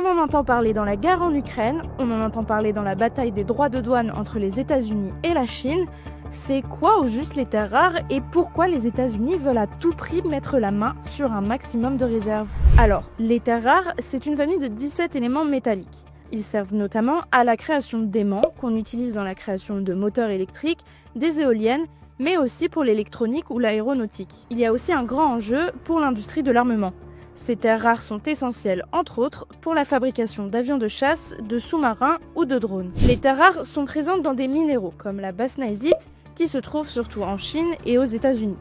en entend parler dans la guerre en Ukraine, on en entend parler dans la bataille des droits de douane entre les États-Unis et la Chine. C'est quoi au juste les terres rares et pourquoi les États-Unis veulent à tout prix mettre la main sur un maximum de réserves? Alors, les terres rares, c'est une famille de 17 éléments métalliques. Ils servent notamment à la création d'aimants qu'on utilise dans la création de moteurs électriques, des éoliennes, mais aussi pour l'électronique ou l'aéronautique. Il y a aussi un grand enjeu pour l'industrie de l'armement. Ces terres rares sont essentielles, entre autres, pour la fabrication d'avions de chasse, de sous-marins ou de drones. Les terres rares sont présentes dans des minéraux comme la basnésite, qui se trouve surtout en Chine et aux États-Unis,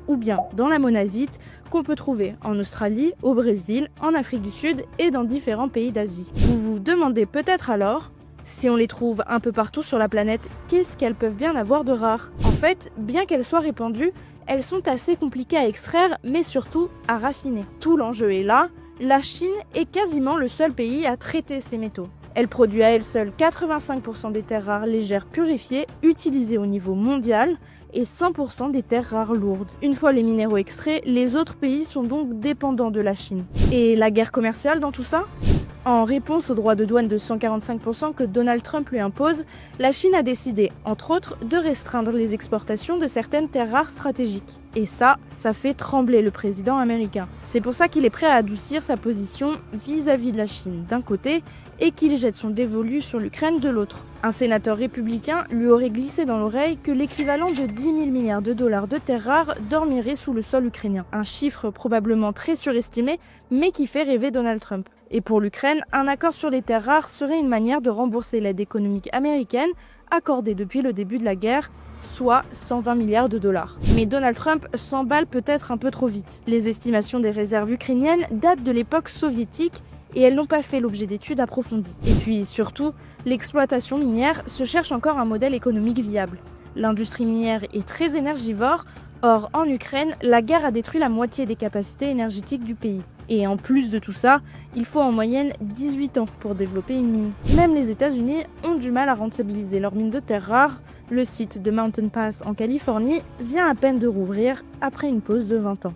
ou bien dans la monazite, qu'on peut trouver en Australie, au Brésil, en Afrique du Sud et dans différents pays d'Asie. Vous vous demandez peut-être alors, si on les trouve un peu partout sur la planète, qu'est-ce qu'elles peuvent bien avoir de rare? En fait, bien qu'elles soient répandues, elles sont assez compliquées à extraire, mais surtout à raffiner. Tout l'enjeu est là, la Chine est quasiment le seul pays à traiter ces métaux. Elle produit à elle seule 85% des terres rares légères purifiées, utilisées au niveau mondial, et 100% des terres rares lourdes. Une fois les minéraux extraits, les autres pays sont donc dépendants de la Chine. Et la guerre commerciale dans tout ça ? En réponse au droit de douane de 145% que Donald Trump lui impose, la Chine a décidé, entre autres, de restreindre les exportations de certaines terres rares stratégiques. Et ça fait trembler le président américain. C'est pour ça qu'il est prêt à adoucir sa position vis-à-vis de la Chine d'un côté et qu'il jette son dévolu sur l'Ukraine de l'autre. Un sénateur républicain lui aurait glissé dans l'oreille que l'équivalent de 10 000 milliards de dollars de terres rares dormirait sous le sol ukrainien. Un chiffre probablement très surestimé, mais qui fait rêver Donald Trump. Et pour l'Ukraine, un accord sur les terres rares serait une manière de rembourser l'aide économique américaine accordée depuis le début de la guerre, soit 120 milliards de dollars. Mais Donald Trump s'emballe peut-être un peu trop vite. Les estimations des réserves ukrainiennes datent de l'époque soviétique et elles n'ont pas fait l'objet d'études approfondies. Et puis surtout, l'exploitation minière se cherche encore un modèle économique viable. L'industrie minière est très énergivore, or en Ukraine, la guerre a détruit la moitié des capacités énergétiques du pays. Et en plus de tout ça, il faut en moyenne 18 ans pour développer une mine. Même les États-Unis ont du mal à rentabiliser leurs mines de terres rares. Le site de Mountain Pass en Californie vient à peine de rouvrir après une pause de 20 ans.